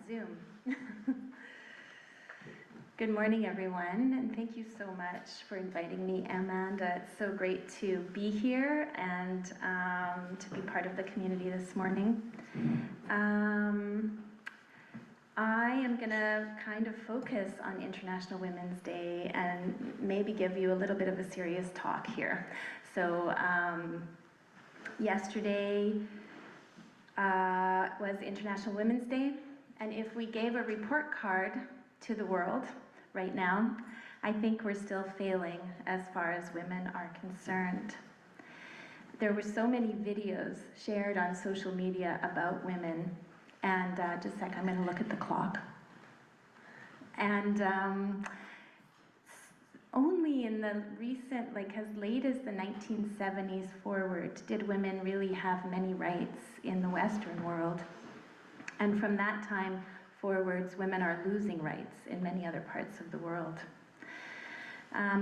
Zoom. Good morning, everyone, and thank you so much for inviting me, Amanda. It's so great to be here and to be part of the community this morning. I am going to kind of focus on International Women's Day and maybe give you a little bit of a serious talk here. So yesterday was International Women's Day, and if we gave a report card to the world right now, I think we're still failing as far as women are concerned. There were so many videos shared on social media about women, and just a sec, I'm going to look at the clock. And only in the recent, like as late as the 1970s forward, did women really have many rights in the Western world. And from that time forwards, women are losing rights in many other parts of the world.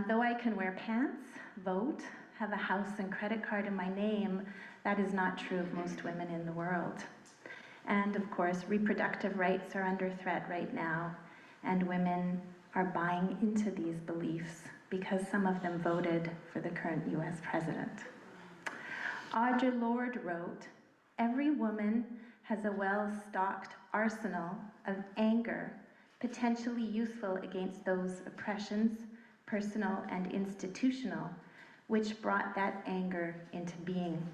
Though I can wear pants, vote, have a house and credit card in my name, that is not true of most women in the world. And of course, reproductive rights are under threat right now, and women are buying into these beliefs because some of them voted for the current US president. Audre Lorde wrote, "Every woman has a well-stocked arsenal of anger, potentially useful against those oppressions, personal and institutional, which brought that anger into being.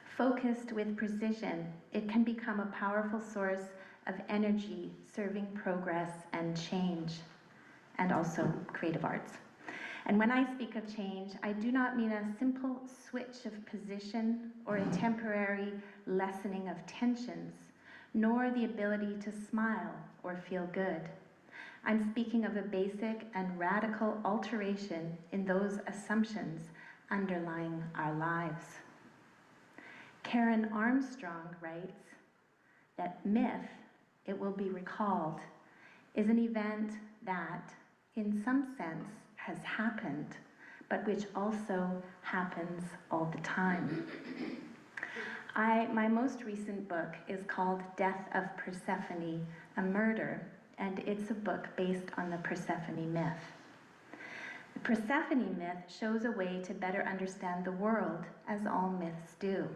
Focused with precision, it can become a powerful source of energy serving progress and change, and also creative arts. And when I speak of change, I do not mean a simple switch of position or a temporary lessening of tensions, nor the ability to smile or feel good. I'm speaking of a basic and radical alteration in those assumptions underlying our lives." Karen Armstrong writes that myth, it will be recalled, is an event that, in some sense, has happened, but which also happens all the time. My most recent book is called Death of Persephone, a Murder, and it's a book based on the Persephone myth. The Persephone myth shows a way to better understand the world, as all myths do.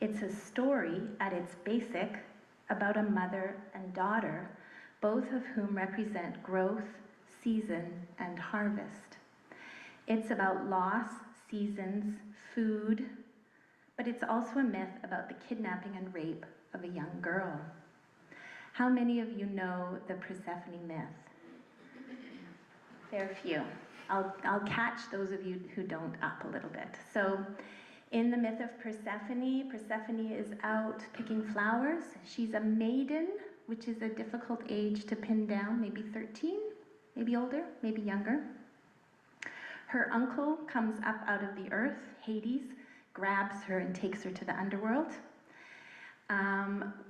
It's a story, at its basic, about a mother and daughter, both of whom represent growth, season, and harvest. It's about loss, seasons, food, but it's also a myth about the kidnapping and rape of a young girl. How many of you know the Persephone myth? There are a few. I'll catch those of you who don't up a little bit. So, in the myth of Persephone, Persephone is out picking flowers. She's a maiden, which is a difficult age to pin down, maybe 13, maybe older, maybe younger. Her uncle comes up out of the earth, Hades, grabs her and takes her to the underworld.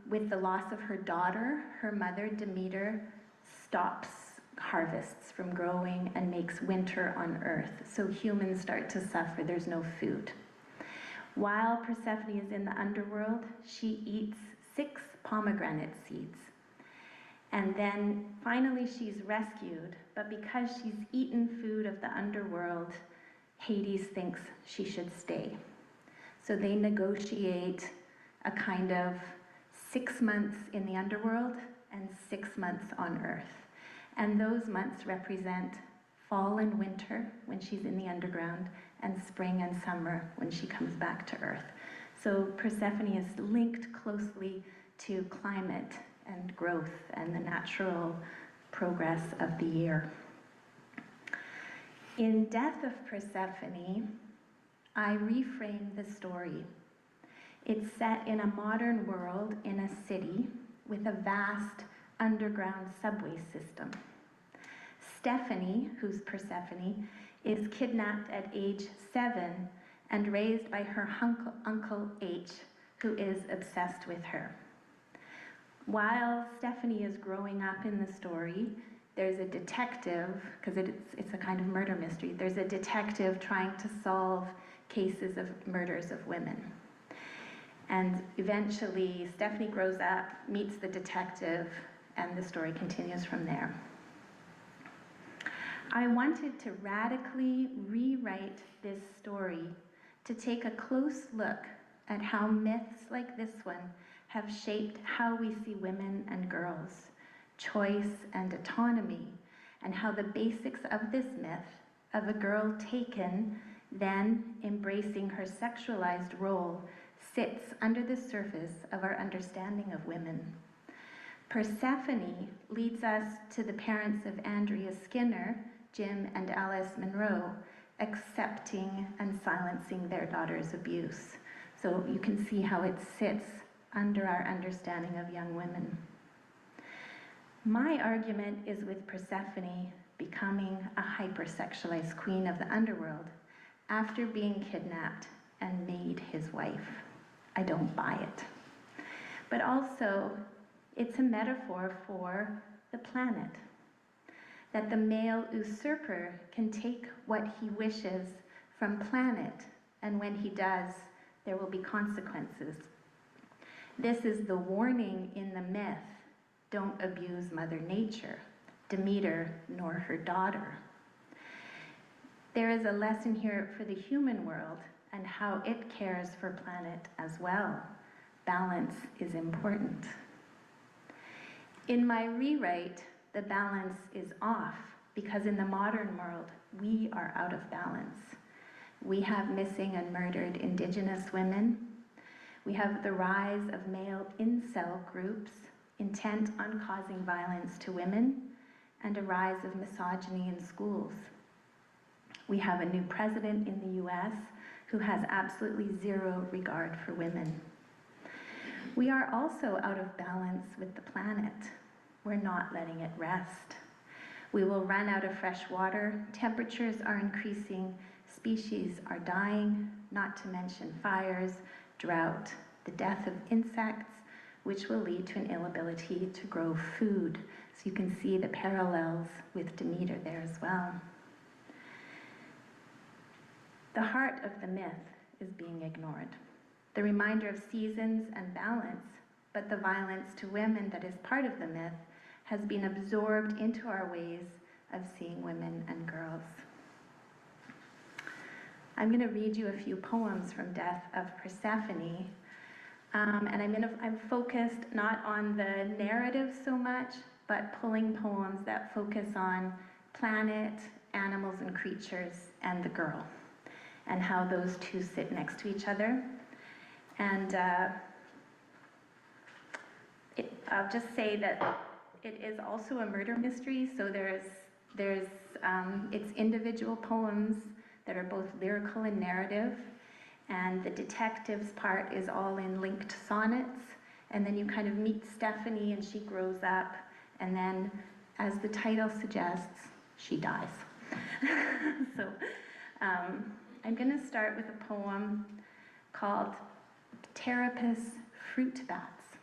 With the loss of her daughter, her mother, Demeter, stops harvests from growing and makes winter on earth. So humans start to suffer, there's no food. While Persephone is in the underworld, she eats 6 pomegranate seeds. And then finally she's rescued, but because she's eaten food of the underworld, Hades thinks she should stay. So they negotiate a kind of 6 months in the underworld and 6 months on earth. And those months represent fall and winter when she's in the underground, and spring and summer when she comes back to earth. So Persephone is linked closely to climate and growth and the natural progress of the year. In Death of Persephone, I reframe the story. It's set in a modern world in a city with a vast underground subway system. Stephanie, who's Persephone, is kidnapped at age 7 and raised by her uncle H, who is obsessed with her. While Stephanie is growing up in the story, there's a detective, because it's a kind of murder mystery, there's a detective trying to solve cases of murders of women. And eventually, Stephanie grows up, meets the detective, and the story continues from there. I wanted to radically rewrite this story to take a close look at how myths like this one have shaped how we see women and girls, choice and autonomy, and how the basics of this myth of a girl taken, then embracing her sexualized role, sits under the surface of our understanding of women. Persephone leads us to the parents of Andrea Skinner, Jim and Alice Monroe, accepting and silencing their daughter's abuse. So you can see how it sits under our understanding of young women. My argument is with Persephone becoming a hypersexualized queen of the underworld after being kidnapped and made his wife. I don't buy it. But also, it's a metaphor for the planet, that the male usurper can take what he wishes from planet, and when he does, there will be consequences. This is the warning in the myth: don't abuse Mother Nature, Demeter nor her daughter. There is a lesson here for the human world and how it cares for planet as well. Balance is important. In my rewrite, the balance is off because in the modern world, we are out of balance. We have missing and murdered Indigenous women. We have the rise of male incel groups intent on causing violence to women, and a rise of misogyny in schools. We have a new president in the US who has absolutely zero regard for women. We are also out of balance with the planet. We're not letting it rest. We will run out of fresh water, temperatures are increasing, species are dying, not to mention fires, drought, the death of insects, which will lead to an inability to grow food. So you can see the parallels with Demeter there as well. The heart of the myth is being ignored. The reminder of seasons and balance, but the violence to women that is part of the myth has been absorbed into our ways of seeing women and girls. I'm going to read you a few poems from Death of Persephone, and I'm focused not on the narrative so much, but pulling poems that focus on planet, animals and creatures, and the girl, and how those two sit next to each other. And I'll just say that it is also a murder mystery, so it's individual poems that are both lyrical and narrative, and the detective's part is all in linked sonnets, and then you kind of meet Stephanie and she grows up, and then, as the title suggests, she dies. So I'm going to start with a poem called Pteropus Fruit Bats.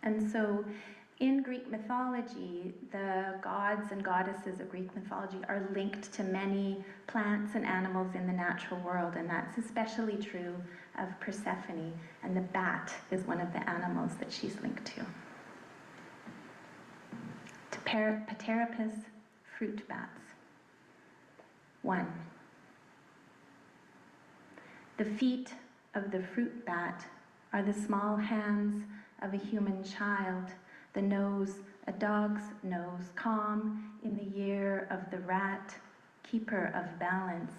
And so in Greek mythology, the gods and goddesses of Greek mythology are linked to many plants and animals in the natural world, and that's especially true of Persephone, and the bat is one of the animals that she's linked to. Pteropus Fruit Bats. 1. The feet of the fruit bat are the small hands of a human child, the nose a dog's nose, calm in the year of the rat, keeper of balance,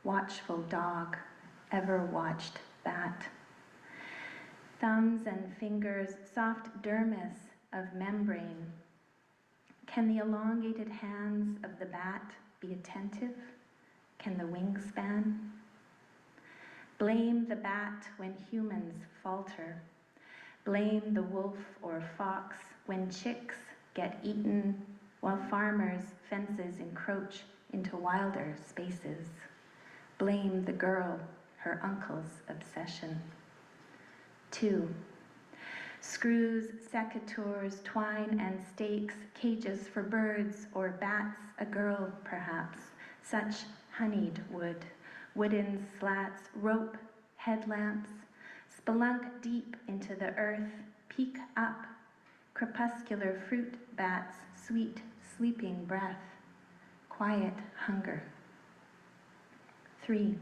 watchful dog, ever watched bat. Thumbs and fingers, soft dermis of membrane. Can the elongated hands of the bat be attentive? Can the wingspan? Blame the bat when humans falter. Blame the wolf or fox when chicks get eaten while farmers' fences encroach into wilder spaces. Blame the girl, her uncle's obsession. 2. Screws, secateurs, twine and stakes, cages for birds or bats, a girl perhaps, such honeyed wood, wooden slats, rope, headlamps, Spelunk deep into the earth, peek up, crepuscular fruit bats, sweet, sleeping breath, quiet hunger. 3.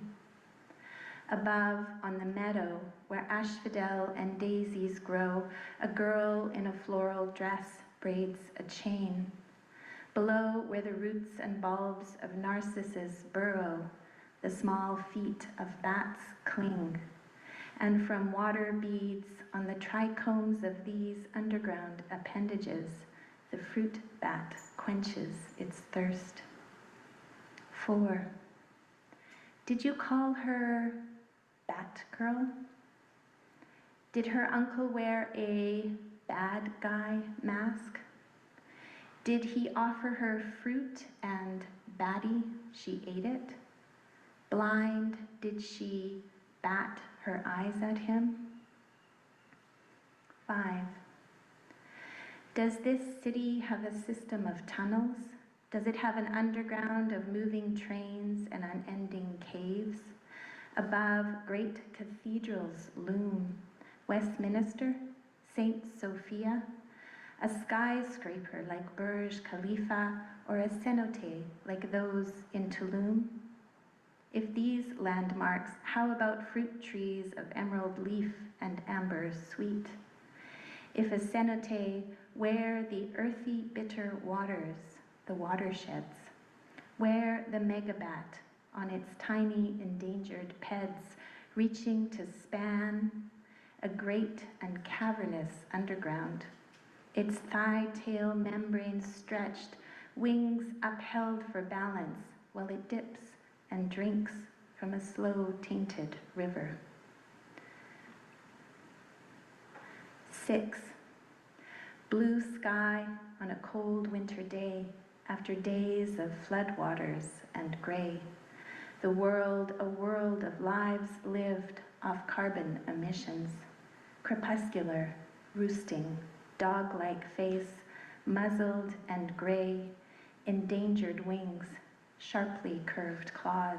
Above, on the meadow, where asphodel and daisies grow, a girl in a floral dress braids a chain. Below, where the roots and bulbs of narcissus burrow, the small feet of bats cling. And from water beads on the trichomes of these underground appendages, the fruit bat quenches its thirst. 4. Did you call her Bat Girl? Did her uncle wear a bad guy mask? Did he offer her fruit and batty, she ate it? Blind, did she bat her eyes at him? 5. Does this city have a system of tunnels? Does it have an underground of moving trains and unending caves? Above, great cathedrals loom. Westminster, St. Sophia, a skyscraper like Burj Khalifa, or a cenote like those in Tulum? If these landmarks, how about fruit trees of emerald leaf and amber sweet? If a cenote, where the earthy bitter waters, the watersheds, where the megabat on its tiny endangered peds reaching to span a great and cavernous underground, its thigh-tail membrane stretched, wings upheld for balance while it dips and drinks from a slow tainted river. 6. Blue sky on a cold winter day after days of floodwaters and gray. The world, a world of lives lived off carbon emissions. Crepuscular, roosting, dog-like face, muzzled and gray, endangered wings, sharply curved claws.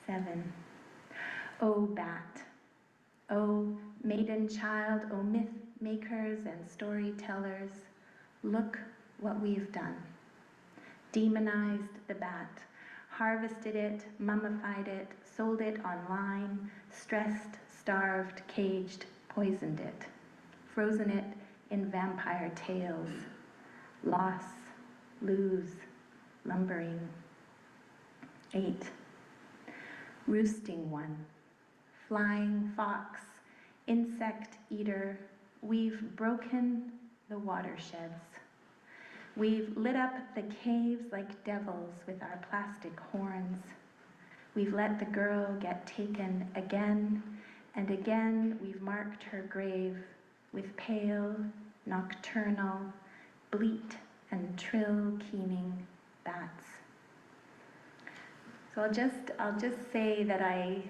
7. O bat, O maiden child, O myth makers and storytellers, look what we've done. Demonized the bat, harvested it, mummified it, sold it online, stressed, starved, caged, poisoned it, frozen it in vampire tales, loss, lose, lumbering. 8. Roosting one, flying fox, insect eater, we've broken the watersheds. We've lit up the caves like devils with our plastic horns. We've let the girl get taken again, and again we've marked her grave with pale, nocturnal, bleat and trill keening bats. So I'll just say that I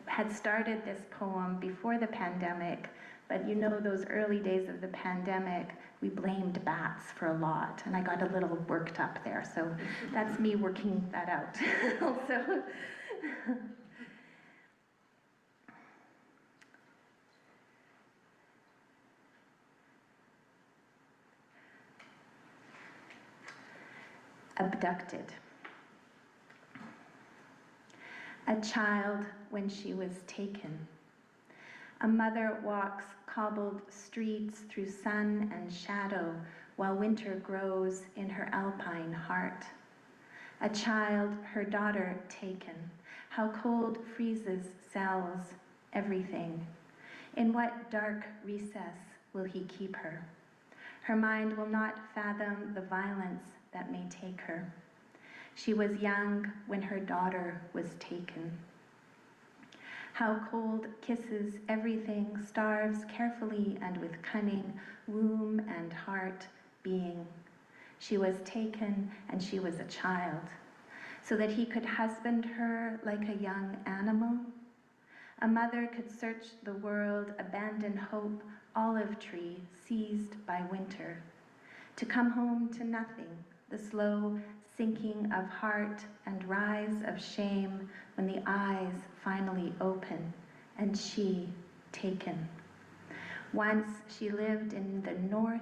had started this poem before the pandemic, but you know those early days of the pandemic, we blamed bats for a lot, and I got a little worked up there, so that's me working that out also. Abducted. A child when she was taken. A mother walks cobbled streets through sun and shadow while winter grows in her alpine heart. A child, her daughter taken. How cold freezes cells, everything. In what dark recess will he keep her? Her mind will not fathom the violence that may take her. She was young when her daughter was taken. How cold kisses everything, starves carefully and with cunning, womb and heart being. She was taken and she was a child, so that he could husband her like a young animal. A mother could search the world, abandon hope, olive tree seized by winter, to come home to nothing, the slow sinking of heart and rise of shame when the eyes finally open and she taken. Once she lived in the north,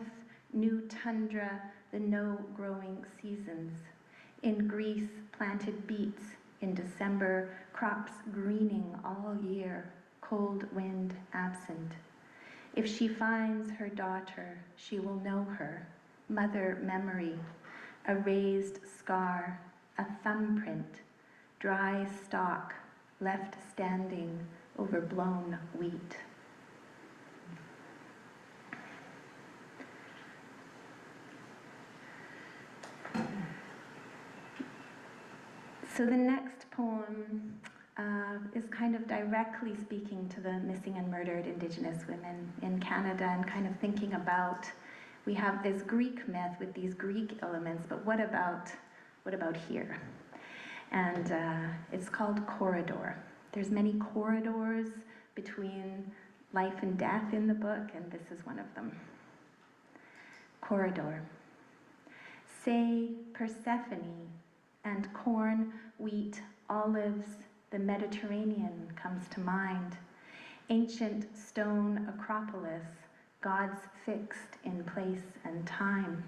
new tundra, the no-growing seasons. In Greece, planted beets in December, crops greening all year, cold wind absent. If she finds her daughter, she will know her, mother memory, a raised scar, a thumbprint, dry stalk left standing over blown wheat. So the next poem is kind of directly speaking to the missing and murdered Indigenous women in Canada, and kind of thinking about, we have this Greek myth with these Greek elements, but what about here? And it's called Corridor. There's many corridors between life and death in the book, and this is one of them. Corridor. Say Persephone, and corn, wheat, olives, the Mediterranean comes to mind. Ancient stone acropolis, gods fixed in place and time.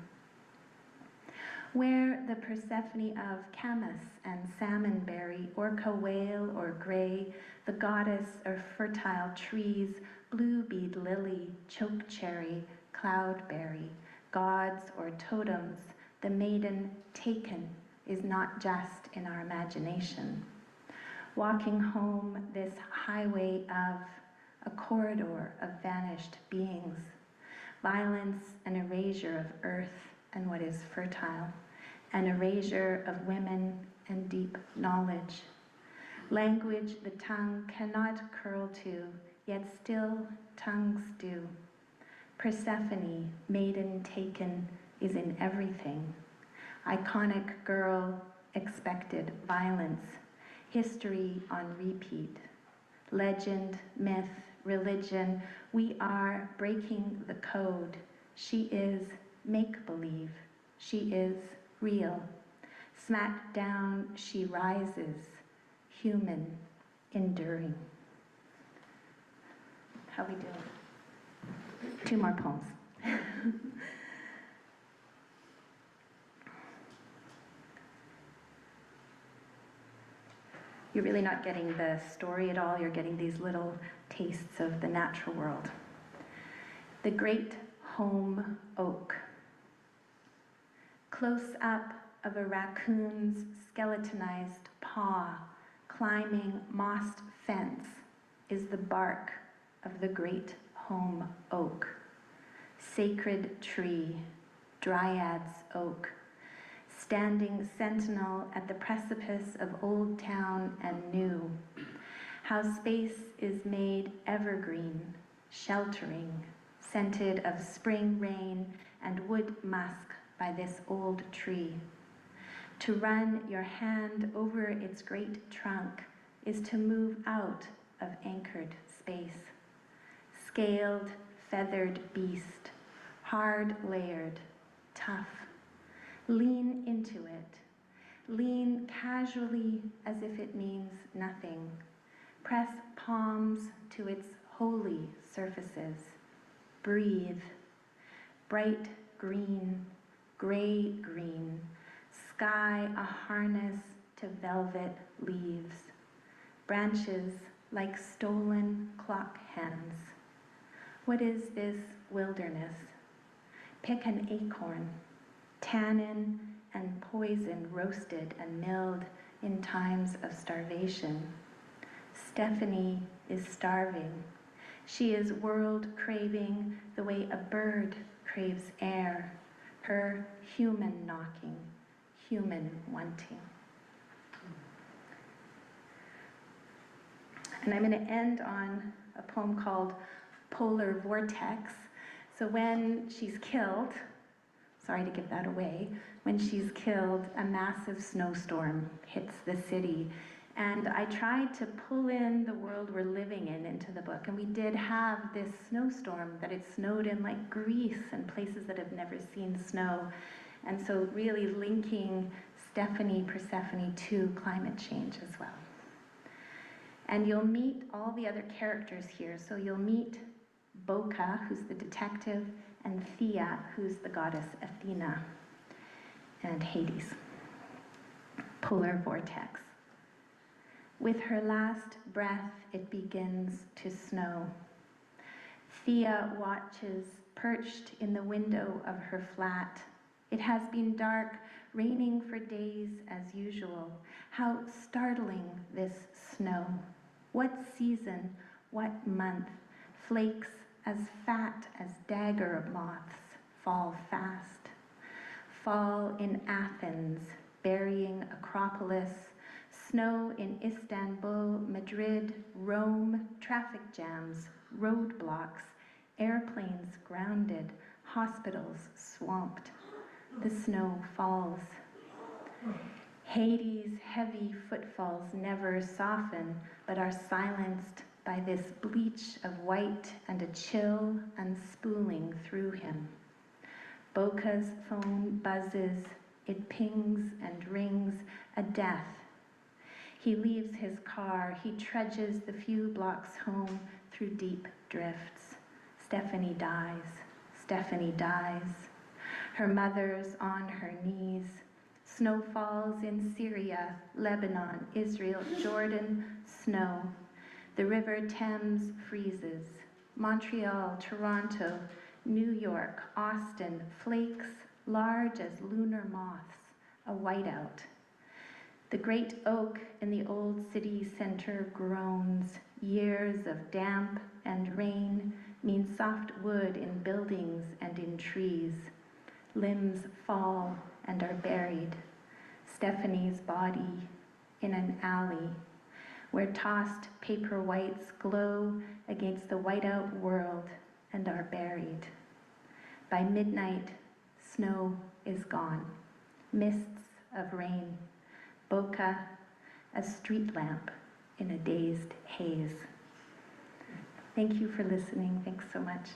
Where the Persephone of Camas and salmonberry, orca whale or gray, the goddess of fertile trees, blue bead lily, chokecherry, cloudberry, gods or totems, the maiden taken is not just in our imagination. Walking home this highway of a corridor of vanished beings, violence and erasure of earth and what is fertile, an erasure of women and deep knowledge. Language the tongue cannot curl to, yet still tongues do. Persephone, maiden taken, is in everything. Iconic girl, expected violence, history on repeat. Legend, myth, religion, we are breaking the code. She is make-believe. She is real. Smacked down, she rises, human, enduring. How we doing? 2 more poems. You're really not getting the story at all, you're getting these little tastes of the natural world. The great home oak. Close up of a raccoon's skeletonized paw, climbing mossed fence, is the bark of the great home oak. Sacred tree, Dryad's oak, standing sentinel at the precipice of old town and new. How space is made evergreen, sheltering, scented of spring rain and wood musk by this old tree. To run your hand over its great trunk is to move out of anchored space. Scaled, feathered beast, hard layered, tough. Lean into it. Lean casually as if it means nothing. Press palms to its holy surfaces. Breathe. Bright green, gray green, sky a harness to velvet leaves. Branches like stolen clock hands. What is this wilderness? Pick an acorn. Tannin and poison roasted and milled in times of starvation. Stephanie is starving. She is world craving the way a bird craves air. Her human knocking, human wanting. And I'm going to end on a poem called Polar Vortex. So when she's killed, sorry to give that away, when she's killed, a massive snowstorm hits the city. And I tried to pull in the world we're living in into the book. And we did have this snowstorm that it snowed in like Greece and places that have never seen snow. And so really linking Persephone to climate change as well. And you'll meet all the other characters here. So you'll meet Boca, who's the detective, and Thea, who's the goddess Athena, and Hades. Polar vortex. With her last breath, it begins to snow. Thea watches, perched in the window of her flat. It has been dark, raining for days as usual. How startling this snow. What season, what month, flakes as fat as dagger moths fall fast. Fall in Athens, burying Acropolis, snow in Istanbul, Madrid, Rome, traffic jams, roadblocks, airplanes grounded, hospitals swamped. The snow falls. Hades' heavy footfalls never soften, but are silenced by this bleach of white and a chill unspooling through him. Boca's phone buzzes, it pings and rings, a death. He leaves his car, he trudges the few blocks home through deep drifts. Stephanie dies, Stephanie dies. Her mother's on her knees. Snow falls in Syria, Lebanon, Israel, Jordan, snow. The river Thames freezes. Montreal, Toronto, New York, Austin, flakes large as lunar moths, a whiteout. The great oak in the old city center groans. Years of damp and rain mean soft wood in buildings and in trees. Limbs fall and are buried. Stephanie's body in an alley where tossed paper whites glow against the whiteout world and are buried. By midnight, snow is gone. Mists of rain. Boca, a street lamp in a dazed haze. Thank you for listening. Thanks so much.